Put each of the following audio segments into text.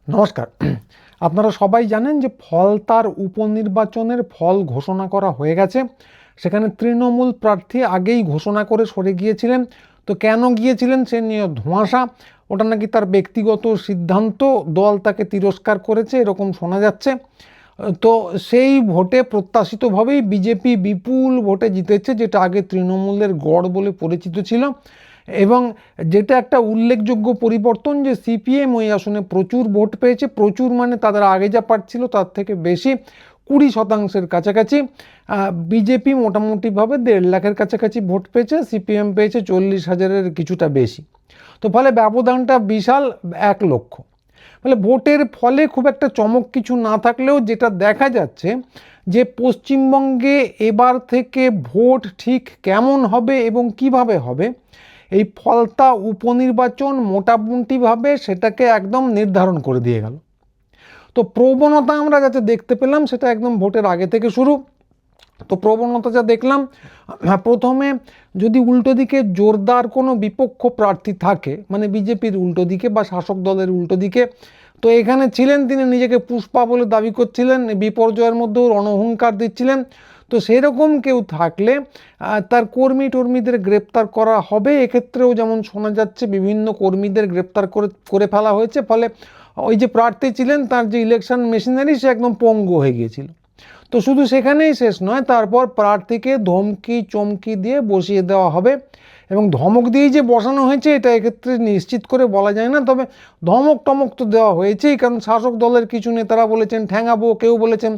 নমস্কার। আপনারা সবাই জানেন যে ফলতার উপনির্বাচনের ফল ঘোষণা করা হয়ে গেছে। সেখানে তৃণমূল প্রার্থী আগেই ঘোষণা করে সরে গিয়েছিলেন। তো কেন গিয়েছিলেন সে নিয়ে ধোঁয়াশা। ওটা নাকি তার ব্যক্তিগত সিদ্ধান্ত, দল তাকে তিরস্কার করেছে এরকম শোনা যাচ্ছে। তো সেই ভোটে প্রত্যাশিতভাবেই বিজেপি বিপুল ভোটে জিতেছে, যেটা আগে তৃণমূলের গড় বলে পরিচিত ছিল। এবং যেটা একটা উল্লেখযোগ্য পরিবর্তন যে সিপিএম ওই আসনে প্রচুর ভোট পেয়েছে। প্রচুর মানে তাদের আগে যা পাচ্ছিল তার থেকে বেশি, 20% কাছাকাছি। বিজেপি মোটামুটিভাবে 1.5 লাখের কাছাকাছি ভোট পেয়েছে, সিপিএম পেয়েছে 40,000-এর কিছুটা বেশি। তো ফলে ব্যবধানটা বিশাল, 1 লক্ষ। ফলে ভোটের ফলে খুব একটা চমক কিছু না থাকলেও যেটা দেখা যাচ্ছে যে পশ্চিমবঙ্গে এবার থেকে ভোট ঠিক কেমন হবে এবং কিভাবে হবে, এই ফলতা উপনির্বাচন মোটামুটিভাবে সেটাকে একদম নির্ধারণ করে দিয়ে গেল। তো প্রবণতা আমরা যাতে দেখতে পেলাম সেটা একদম ভোটের আগে থেকে শুরু। তো প্রবণতা যা দেখলাম, প্রথমে যদি উল্টো দিকে জোরদার কোনো বিপক্ষ প্রার্থী থাকে, মানে বিজেপির উল্টো দিকে বা শাসক দলের উল্টো দিকে, তো এখানে ছিলেন তিনি নিজেকে পুষ্পা বলে দাবি করছিলেন, বিপর্যয়ের মধ্যেও রণহুঙ্কার দিচ্ছিলেন। তো সেরকম কেউ থাকলে তার কর্মীদের গ্রেপ্তার করা হবে। এক্ষেত্রেও যেমন শোনা যাচ্ছে বিভিন্ন কর্মীদের গ্রেপ্তার করে ফেলা হয়েছে। ফলে ওই যে প্রার্থী ছিলেন তার যে ইলেকশন মেশিনারি সে একদম পঙ্গু হয়ে গিয়েছিল। তো শুধু সেখানেই শেষ নয়, তারপর প্রার্থীকে ধমকি চমকি দিয়ে বসিয়ে দেওয়া হবে। এবং ধমক দিয়েই যে বসানো হয়েছে এটা এক্ষেত্রে নিশ্চিত করে বলা যায় না, তবে ধমক টমক তো দেওয়া হয়েছেই। কারণ শাসক দলের কিছু নেতারা বলেছেন ঠ্যাঙাবো, কেউ বলেছেন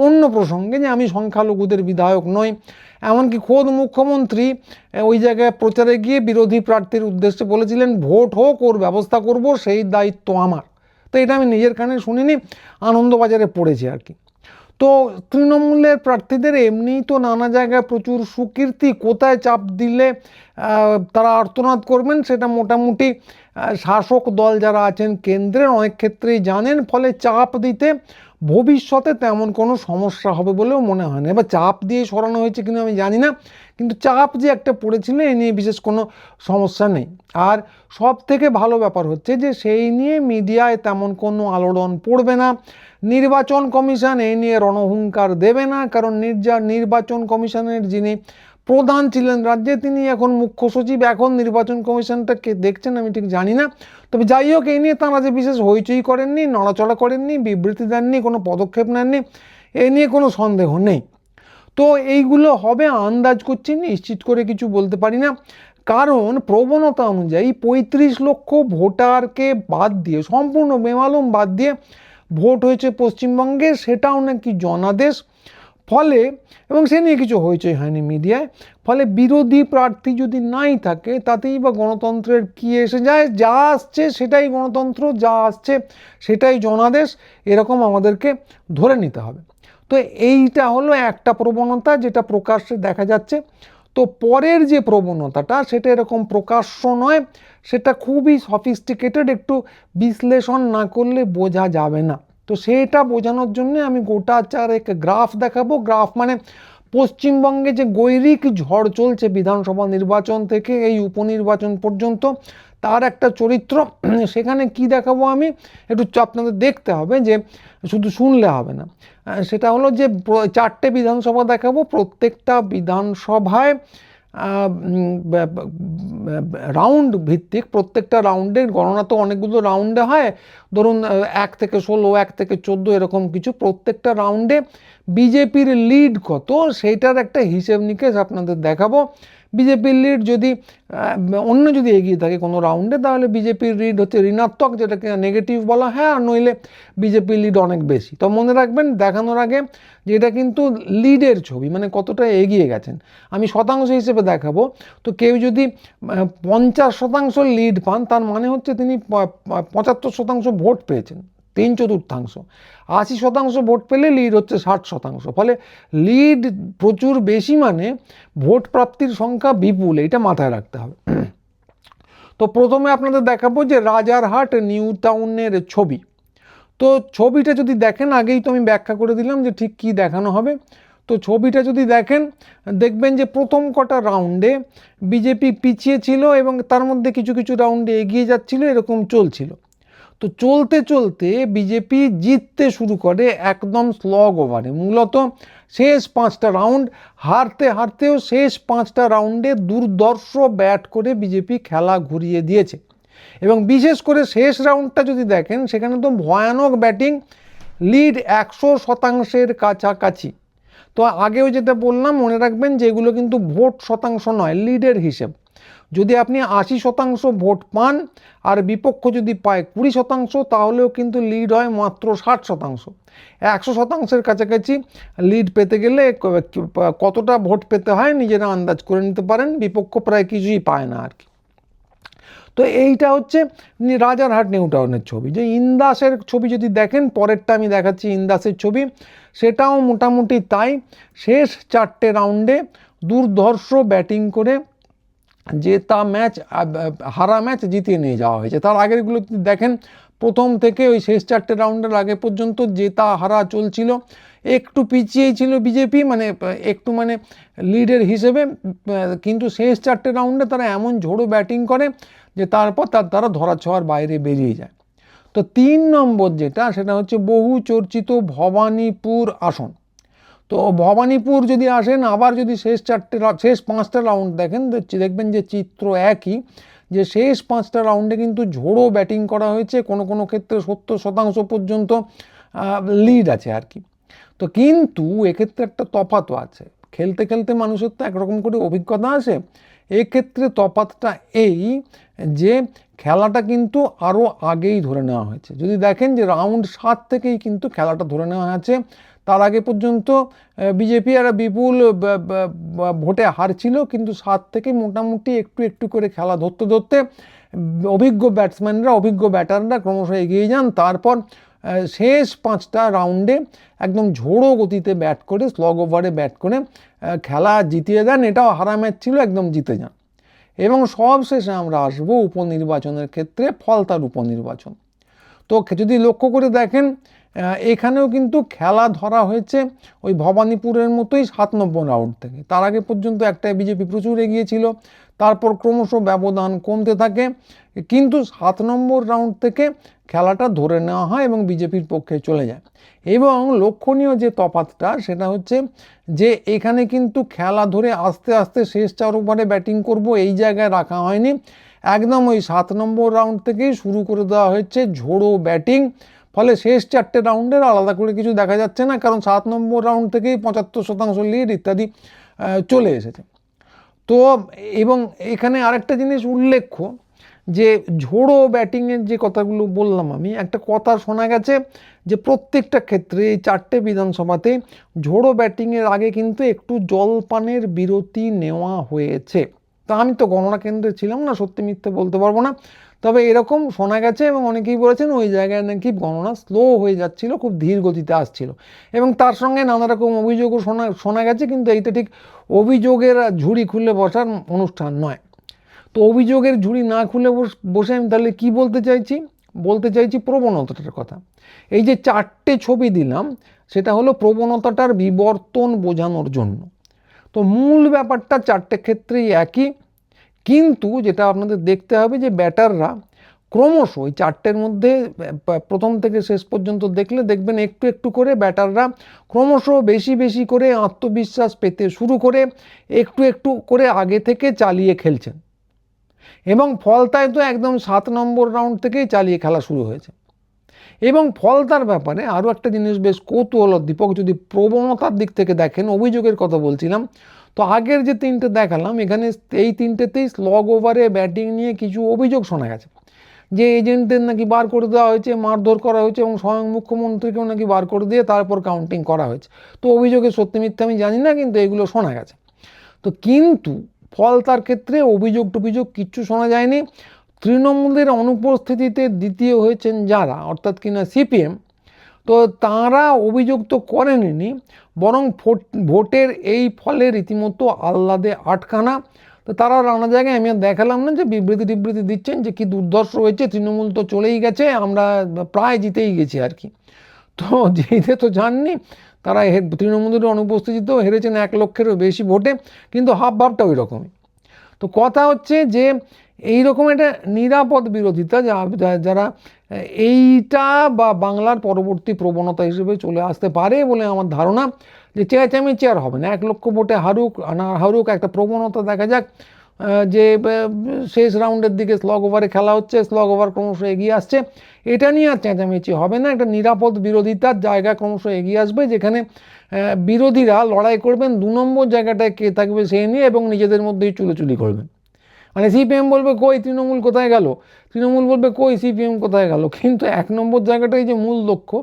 অন্য প্রসঙ্গে যে আমি সংখ্যালঘুদের বিধায়ক নই। এমনকি খোদ মুখ্যমন্ত্রী ওই জায়গায় প্রচারে গিয়ে বিরোধী প্রার্থীর উদ্দেশ্যে বলেছিলেন ভোট হোক, ওর ব্যবস্থা করব, সেই দায়িত্ব আমার। তো এটা আমি নিজের কানে শুনিনি, আনন্দবাজারে পড়েছি আর কি। তো তৃণমূলের প্রার্থীদের এমনিই তো নানা জায়গায় প্রচুর সুকীর্তি, কোথায় চাপ দিলে তারা আর্তনাদ করবেন সেটা মোটামুটি শাসক দল যারা আছেন কেন্দ্রের অনেক ক্ষেত্রেই জানেন। ফলে চাপ দিতে ভবিষ্যতে তেমন কোনো সমস্যা হবে বলেও মনে হয় না। এবার চাপ দিয়ে সরানো হয়েছে কিনা আমি জানি না, কিন্তু চাপ যে একটা পড়েছিল এ নিয়ে বিশেষ কোনো সমস্যা নেই। আর সব থেকে ভালো ব্যাপার হচ্ছে যে সেই নিয়ে মিডিয়ায় তেমন কোনো আলোড়ন পড়বে না। নির্বাচন কমিশন এই নিয়ে রণহুঙ্কার দেবে না, কারণ নির্বাচন কমিশনের যিনি প্রধান ছিলেন রাজ্যে তিনি এখন মুখ্য সচিব। এখন নির্বাচন কমিশনটা কে দেখছেন আমি ঠিক জানি না। তবে যাই হোক, এই নিয়ে তাঁরা যে বিশেষ হইচই করেননি, নড়াচড়া করেননি, বিবৃতি দেননি, কোনো পদক্ষেপ নেননি, এ নিয়ে কোনো সন্দেহ নেই। তো এইগুলো হবে আন্দাজ করছি, নিশ্চিত করে কিছু বলতে পারি না। কারণ প্রবণতা অনুযায়ী 35 লক্ষ ভোটারকে বাদ দিয়ে, সম্পূর্ণ বেমালুম বাদ দিয়ে ভোট হয়েছে পশ্চিমবঙ্গে, সেটাও নাকি জনাদেশ। ফলে এবং সে নিয়ে কিছু হইচই হয়নি মিডিয়ায়। ফলে বিরোধী প্রার্থী যদি নাই থাকে তাতেই বা গণতন্ত্রের কি এসে যায়? যা আসছে সেটাই গণতন্ত্র, যা আসছে সেটাই জনাদেশ, এরকম আমাদেরকে ধরে নিতে হবে। তো এইটা হলো একটা প্রবণতা যেটা প্রকাশ্যে দেখা যাচ্ছে। তো পরের যে প্রবণতাটা সেটা এরকম প্রকাশ্য নয়, সেটা খুবই সফিস্টিকেটেড, একটু বিশ্লেষণ না করলে বোঝা যাবে না। তো সেটা বোঝানোর জন্য আমি গোটা চারেক গ্রাফ দেখাবো। গ্রাফ মানে পশ্চিমবঙ্গে যে গৈরিক ঝড় চলছে বিধানসভা নির্বাচন থেকে এই উপনির্বাচন পর্যন্ত, তার একটা চরিত্র। সেখানে কি দেখাবো আমি একটু আপনাদের দেখতে হবে, যে শুধু শুনলে হবে না। সেটা হলো যে 4টে বিধানসভা দেখাবো। প্রত্যেকটা বিধানসভায় রাউন্ড ভিত্তিক, প্রত্যেকটা রাউন্ডের গণনা তো অনেকগুলো রাউন্ডে হয়, ধরুন 1 থেকে 16, 1 থেকে 14 এরকম কিছু। প্রত্যেকটা রাউন্ডে বিজেপির লিড কত সেইটার একটা হিসেব নিকেশ আপনাদের দেখাবো। বিজেপির লিড যদি অন্য যদি এগিয়ে থাকে কোনো রাউন্ডে, তাহলে বিজেপির লিড হচ্ছে ঋণাত্মক, যেটাকে নেগেটিভ বলা হয়, আর নইলে বিজেপির লিড অনেক বেশি। তো মনে রাখবেন দেখানোর আগে যে এটা কিন্তু লিডের ছবি, মানে কতটা এগিয়ে গেছেন। আমি শতাংশ হিসেবে দেখাবো। তো কেউ যদি 50% লিড পান, তার মানে হচ্ছে তিনি 75% ভোট পেয়েছেন, 3/4। 80% ভোট পেলে লিড হচ্ছে 60%। ফলে লিড প্রচুর বেশি মানে ভোট প্রাপ্তির সংখ্যা বিপুল, এটা মাথায় রাখতে হবে। তো প্রথমে আপনাদের দেখাবো যে রাজারহাট নিউ টাউনের ছবি। তো ছবিটা যদি দেখেন, আগেই তো আমি ব্যাখ্যা করে দিলাম যে ঠিক কী দেখানো হবে। তো ছবিটা যদি দেখেন, দেখবেন যে প্রথম কটা রাউন্ডে বিজেপি পিছিয়ে ছিল এবং তার মধ্যে কিছু কিছু রাউন্ডে এগিয়ে যাচ্ছিল, এরকম চলছিল। তো চলতে চলতে বিজেপি জিততে শুরু করে একদম স্লগ ওভারে, মূলত শেষ 5টা রাউন্ড হারতে হারতেও শেষ 5টা রাউন্ডে দুর্ধর্ষ ব্যাট করে বিজেপি খেলা ঘুরিয়ে দিয়েছে। এবং বিশেষ করে শেষ রাউন্ডটা যদি দেখেন, সেখানে তো ভয়ানক ব্যাটিং, লিড 100% কাছাকাছি। তো আগেও যেটা বললাম মনে রাখবেন যে এগুলো কিন্তু ভোট শতাংশ নয়, লিডের হিসেব। যদি আপনি 80% ভোট পান আর বিপক্ষ যদি পায় 20%, তাহলেও কিন্তু লিড হয় মাত্র 60%। 100%-এর কাছাকাছি লিড পেতে গেলে কতটা ভোট পেতে হয় নিজেরা আন্দাজ করে নিতে পারেন, বিপক্ষ প্রায় কিছুই পায় না আর কি। তো এইটা হচ্ছে রাজারহাট নিউ টাউনের ছবি। যে ইন্দাসের ছবি যদি দেখেন, পরেরটা আমি দেখাচ্ছি ইন্দাসের ছবি, সেটাও মোটামুটি তাই। শেষ 4টে রাউন্ডে দুর্ধর্ষ ব্যাটিং করে জেতা ম্যাচ, হারা ম্যাচ জিতিয়ে নিয়ে যাওয়া হয়েছে। তার আগেরগুলো যদি দেখেন, প্রথম থেকে ওই শেষ 4টে রাউন্ডের আগে পর্যন্ত জেতা হারা চলছিল, একটু পিছিয়েই ছিল বিজেপি, একটু লিডের হিসেবে, কিন্তু শেষ 4টে রাউন্ডে তারা এমন ঝোড়ো ব্যাটিং করে যে তারপর তারা ধরাছোঁয়ার বাইরে বেরিয়ে যায়। তো 3 নম্বর যেটা, সেটা হচ্ছে বহু চর্চিত ভবানীপুর আসন। তো ভবানীপুর যদি আসেন, আবার যদি শেষ 5টা রাউন্ড দেখেন, দেখবেন যে চিত্র একই, যে শেষ 5টা রাউন্ডে কিন্তু ঝোড়ো ব্যাটিং করা হয়েছে, কোনো ক্ষেত্রে 70% পর্যন্ত লিড আছে আর কি। তো কিন্তু এক্ষেত্রে একটা তফাৎও আছে, খেলতে খেলতে মানুষের তো একরকম করে অভিজ্ঞতা আসে। এক্ষেত্রে তফাৎটা এই যে খেলাটা কিন্তু আরও আগেই ধরে নেওয়া হয়েছে। যদি দেখেন যে রাউন্ড 7 থেকেই কিন্তু খেলাটা ধরে নেওয়া আছে, তার আগে পর্যন্ত বিজেপি আর বিপুল ভোটে হারছিল, কিন্তু 7 থেকে মোটামুটি একটু একটু করে খেলা ধরতে ধরতে অভিজ্ঞ ব্যাটসম্যানরা, অভিজ্ঞ ব্যাটাররা ক্রমশ এগিয়ে যান। তারপর শেষ 5টা রাউন্ডে একদম ঝোড়ো গতিতে ব্যাট করে, স্লগ ওভারে ব্যাট করে খেলা জিতিয়ে দেন। এটাও হারা ম্যাচ ছিল, একদম জিতে যান। এবং সবশেষে আমরা আসবো উপনির্বাচনের ক্ষেত্রে, ফলতার উপনির্বাচন। তো যদি লক্ষ্য করে দেখেন, এখানেও কিন্তু খেলা ধরা হয়েছে ওই ভবানীপুরের মতোই 7 নম্বর রাউন্ড থেকে। তার আগে পর্যন্ত একটাই বিজেপি প্রচুর এগিয়ে ছিল, তারপর ক্রমশ ব্যবধান কমতে থাকে, কিন্তু 7 নম্বর রাউন্ড থেকে খেলাটা ধরে নেওয়া হয় এবং বিজেপির পক্ষে চলে যায়। এবং লক্ষণীয় যে তফাৎটা, সেটা হচ্ছে যে এখানে কিন্তু খেলা ধরে আস্তে আস্তে শেষ 4 ওভারে ব্যাটিং করব এই জায়গায় রাখা হয়নি, একদম ওই 7 নম্বর রাউন্ড থেকেই শুরু করে দেওয়া হচ্ছে ঝোড়ো ব্যাটিং। ফলে শেষ 4টে রাউন্ডের আলাদা করে কিছু দেখা যাচ্ছে না, কারণ 7 নম্বর রাউন্ড থেকেই 75% লিড ইত্যাদি চলে এসেছে। তো এবং এখানে আরেকটা জিনিস উল্লেখ্য, যে ঝোড়ো ব্যাটিংয়ের যে কথাগুলো বললাম আমি, একটা কথা শোনা গেছে যে প্রত্যেকটা ক্ষেত্রে এই 4টে বিধানসভাতে ঝোড়ো ব্যাটিংয়ের আগে কিন্তু একটু জলপানের বিরতি নেওয়া হয়েছে। তা আমি তো গণনা কেন্দ্রে ছিলাম না, সত্যি মিথ্যে বলতে পারবো না, তবে এরকম শোনা গেছে এবং অনেকেই বলেছেন ওই জায়গায় নাকি গণনা স্লো হয়ে যাচ্ছিল, খুব ধীর গতিতে আসছিল, এবং তার সঙ্গে নানা রকম অভিযোগও শোনা গেছে। কিন্তু এইটা ঠিক অভিযোগের ঝুড়ি খুলে বসার অনুষ্ঠান নয়। তো অভিযোগের ঝুড়ি না খুলে বসে আমি তাহলে কি বলতে চাইছি প্রবণতাটার কথা। এই যে 4টে ছবি দিলাম, সেটা হলো প্রবণতাটার বিবর্তন বোঝানোর জন্য। তো মূল ব্যাপারটা 4টে ক্ষেত্রেই একই, কিন্তু যেটা আপনাদের দেখতে হবে যে ব্যাটাররা ক্রমশ ওই 4টের মধ্যে প্রথম থেকে শেষ পর্যন্ত দেখবেন একটু একটু করে ব্যাটাররা ক্রমশ বেশি বেশি করে আত্মবিশ্বাস পেতে শুরু করে একটু একটু করে আগে থেকে চালিয়ে খেলছেন। এবং ফলতায় তো একদম 7 নম্বর রাউন্ড থেকেই চালিয়ে খেলা শুরু হয়েছে। এবং ফলতার ব্যাপারে আরও একটা জিনিস বেশ কৌতূহলোদ্দীপক, যদি প্রবণতার দিক থেকে দেখেন, অভিযোগের কথা বলছিলাম, তো আগের যে 3টে দেখালাম, এখানে এই 3টেতেই স্লগ ওভারে ব্যাটিং নিয়ে কিছু অভিযোগ শোনা গেছে, যে এজেন্টদের নাকি বার করে দেওয়া হয়েছে, মারধর করা হয়েছে, এবং স্বয়ং মুখ্যমন্ত্রীকেও নাকি বার করে দিয়ে তারপর কাউন্টিং করা হয়েছে। তো অভিযোগের সত্যি মিথ্যা আমি জানি না, কিন্তু এগুলো শোনা গেছে। তো কিন্তু ফলতার ক্ষেত্রে অভিযোগ টভিযোগ কিচ্ছু শোনা যায়নি। তৃণমূলের অনুপস্থিতিতে দ্বিতীয় হয়েছেন যারা, অর্থাৎ কিনা সিপিএম, তো তারা অভিযোগ তো করেননি, বরং ভোটের এই ফলে রীতিমতো আহ্লাদে আটখানা। তো তারা নানা জায়গায়, আমি আর দেখালাম না, যে বিবৃতি দিচ্ছেন যে কি দুর্ধর্ষ হয়েছে, তৃণমূল তো চলেই গেছে, আমরা প্রায় জিতেই গেছি আর কি। তো জিতে তো যাননি তারা, তৃণমূলের অনুপস্থিতিতেও হেরেছেন 1 লক্ষেরও বেশি ভোটে, কিন্তু হাবভাবটা ওই রকমই। তো কথা হচ্ছে যে এইরকম একটা নিরাপদ বিরোধিতা যারা এইটা বা বাংলার পরবর্তী প্রবণতা হিসেবে চলে আসতে পারে বলে আমার ধারণা, যে চেঁচামেচি আর হবে না, 1 লক্ষ ভোটে হারুক না হারুক, একটা প্রবণতা দেখা যাক যে শেষ রাউন্ডের দিকে স্লগ ওভারে খেলা হচ্ছে, স্লগ ওভার ক্রমশ এগিয়ে আসছে, এটা নিয়ে আর চেঁচামেচি হবে না, একটা নিরাপদ বিরোধিতার জায়গা ক্রমশ এগিয়ে আসবে, যেখানে বিরোধীরা লড়াই করবেন 2 নম্বর জায়গাটায় কে থাকবে সেই নিয়ে এবং নিজেদের মধ্যেই চুলোচুলি করবেন। মানে সিপিএম বলবে কই তৃণমূল কোথায় গেল, তৃণমূল বলবে কই সিপিএম কোথায় গেল, কিন্তু 1 নম্বর জায়গাটাই যে মূল লক্ষ্য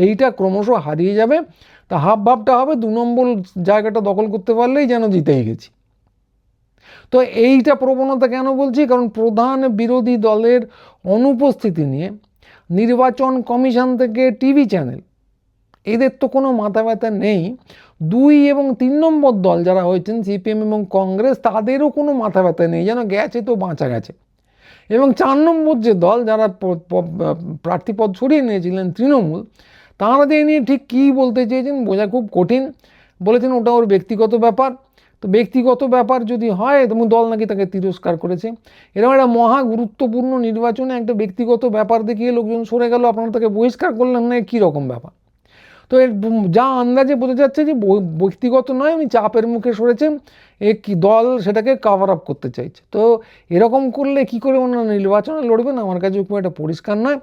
এইটা ক্রমশ হারিয়ে যাবে। তা ভাবটা হবে 2 নম্বর জায়গাটা দখল করতে পারলেই যেন জিতেই গেছি। তো এইটা প্রবণতা কেন বলছি, কারণ প্রধান বিরোধী দলের অনুপস্থিতি নিয়ে নির্বাচন কমিশন থেকে টিভি চ্যানেল এদের তো কোনো মাথা ব্যথা নেই, 2 এবং 3 নম্বর দল যারা হয়েছেন সিপিএম এবং কংগ্রেস তাদেরও কোনো মাথা ব্যথা নেই, যেন গেছে তো বাঁচা গেছে। এবং 4 নম্বর যে দল যারা প্রার্থীপদ সরিয়ে নিয়েছিলেন তৃণমূল, তাঁরা দিয়ে নিয়ে ঠিক কী বলতে চেয়েছেন বোঝা খুব কঠিন। বলেছেন ওটা ওর ব্যক্তিগত ব্যাপার। তো ব্যক্তিগত ব্যাপার যদি হয় এবং দল নাকি তাকে তিরস্কার করেছে, এরকম একটা মহা গুরুত্বপূর্ণ নির্বাচনে একটা ব্যক্তিগত ব্যাপার দেখিয়ে লোকজন সরে গেল, আপনারা তাকে বহিষ্কার করলেন না, কী রকম ব্যাপার? তো এর যা আন্দাজে বোঝা যাচ্ছে যে ব্যক্তিগত নয়, উনি চাপের মুখে সরেছেন, কি দল সেটাকে কাভার আপ করতে চাইছে। তো এরকম করলে কি করে ওনারা নির্বাচনে লড়বেন আমার কাছে খুব একটা পরিষ্কার নয়।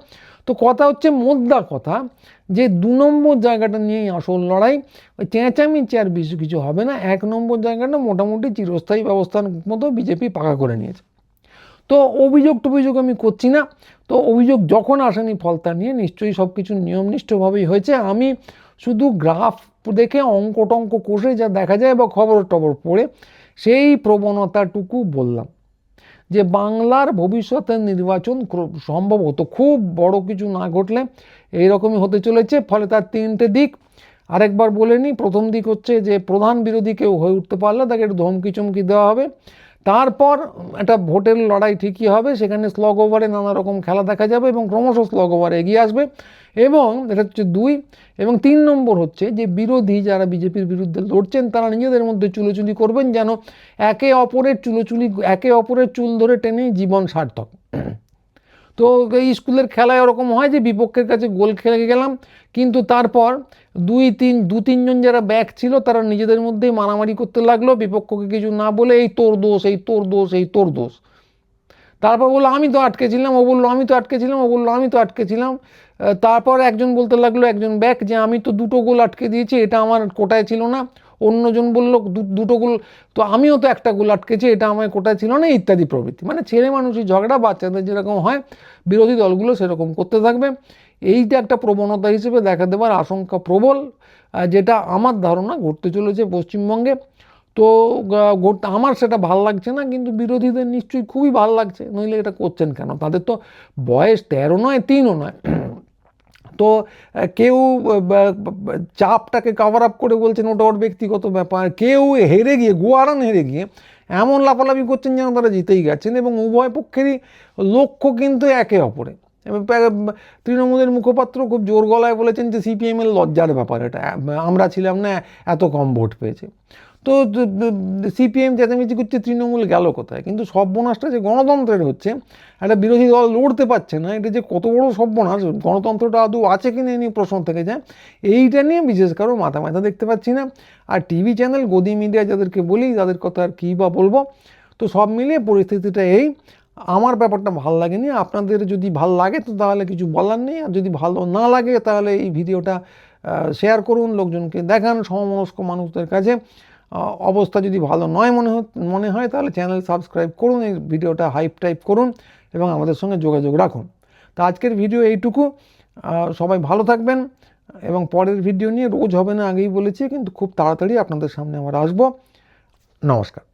তো কথা হচ্ছে মোদ্দা কথা যে 2 নম্বর জায়গাটা নিয়েই আসল লড়াই, ওই চেঁচামেচি আর বেশি কিছু হবে না। 1 নম্বর জায়গাটা মোটামুটি চিরস্থায়ী ব্যবস্থার মতো বিজেপি পাকা করে নিয়েছে। তো অভিযোগ আমি করছি না, তো অভিযোগ যখন আসেনি ফলতা নিয়ে নিশ্চয়ই সব কিছু নিয়মনিষ্ঠভাবেই হয়েছে। আমি শুধু গ্রাফ দেখে অঙ্ক টঙ্ক কষে যা দেখা যায় বা খবর টবর পড়ে সেই প্রবণতাটুকু বললাম, যে বাংলার ভবিষ্যতের নির্বাচন সম্ভবত খুব বড় কিছু না ঘটলে এইরকমই হতে চলেছে। ফলে তার 3টে দিক আরেকবার বলে নিই। প্রথম দিক হচ্ছে যে প্রধান বিরোধী কেউ হয়ে উঠতে পারলে তাকে একটু ধমকি চমকি দেওয়া হবে। তারপর একটা ভোটের লড়াই ঠিকই হবে, সেখানে স্লগ ওভারে নানা রকম খেলা দেখা যাবে এবং ক্রমশ স্লগ ওভারে এগিয়ে আসবে। এবং এটা হচ্ছে 2 এবং 3 নম্বর হচ্ছে যে বিরোধী যারা বিজেপির বিরুদ্ধে লড়ছেন তারা নিজেদের মধ্যে চুলোচুলি করবেন, যেন একে অপরের চুল ধরে টেনেই জীবন সার্থক। তো এই স্কুলের খেলায় ওরকম হয় যে বিপক্ষের কাছে গোল খেলে গেলাম, কিন্তু তারপর 2-3 জন যারা ব্যাক ছিল তারা নিজেদের মধ্যেই মারামারি করতে লাগলো, বিপক্ষকে কিছু না বলে এই তোর দোষ, এই তোর দোষ, এই তোর দোষ। তারপর বললো আমি তো আটকেছিলাম, ও বললো আমি তো আটকেছিলাম, ও বললো আমি তো আটকেছিলাম। তারপর একজন বলতে লাগলো, একজন ব্যাক, যে আমি তো 2টো গোল আটকে দিয়েছি, এটা আমার কোটায় ছিল না। অন্যজন বলল 2টো গোল, তো আমিও তো 1টা গোল আটকেছি, এটা আমার কোটায় ছিল না, ইত্যাদি প্রভৃতি। মানে ছেলে মানুষই ঝগড়া, বাচ্চাদের যেরকম হয় বিরোধী দলগুলো সেরকম করতে থাকবে। এইটা একটা প্রবণতা হিসেবে দেখা দেওয়ার আশঙ্কা প্রবল, যেটা আমার ধারণা ঘটতে চলেছে পশ্চিমবঙ্গে। তো আমার সেটা ভাল লাগছে না, কিন্তু বিরোধীদের নিশ্চয়ই খুবই ভাল লাগছে, নইলে এটা করছেন কেন? তাদের তো বয়স 13 নয় 3ও নয়। তো কেউ চাপটাকে কাভার আপ করে বলছেন ওটা ওর ব্যক্তিগত ব্যাপার, কেউ হেরে গিয়ে গোয়ারান হেরে গিয়ে এমন লাফালাফি করছেন যেন তারা জিতেই গেছেন, এবং উভয় পক্ষেরই লক্ষ্য কিন্তু একে অপরে। তৃণমূলের মুখপাত্র খুব জোর গলায় বলেছেন যে সিপিএমের লজ্জার ব্যাপার এটা, আমরা ছিলাম না, এত কম ভোট পেয়েছে। তো সিপিএম চেঁচামেচি করছে তৃণমূল গেল কোথায়, কিন্তু সর্বনাশটা যে গণতন্ত্রের হচ্ছে, একটা বিরোধী দল লড়তে পারছে না, এটা যে কত বড় সর্বনাশ, গণতন্ত্রটা আদৌ আছে কি না নিয়ে প্রশ্ন থেকে যায়। এইটা নিয়ে বিশেষ কারো মাথা দেখতে পাচ্ছি না। আর টিভি চ্যানেল গদি মিডিয়া যাদেরকে বলি তাদের কথা আর কী বা বলবো। তো সব মিলিয়ে পরিস্থিতিটা এই, আমার ব্যাপারটা ভাল লাগেনি। আপনাদের যদি ভাল লাগে তো তাহলে কিছু বলার নেই, আর যদি ভালো না লাগে তাহলে এই ভিডিওটা শেয়ার করুন, লোকজনকে দেখান, সমমনস্ক মানুষদের কাছে। অবস্থা যদি ভালো নয় মনে হয় তাহলে চ্যানেল সাবস্ক্রাইব করুন, এই ভিডিওটা হাইপ টাইপ করুন এবং আমাদের সঙ্গে যোগাযোগ রাখুন। তো আজকের ভিডিও এইটুকু, সবাই ভালো থাকবেন, এবং পরের ভিডিও নিয়ে রোজ হবে না আগেই বলেছি, কিন্তু খুব তাড়াতাড়ি আপনাদের সামনে আবার আসবো। নমস্কার।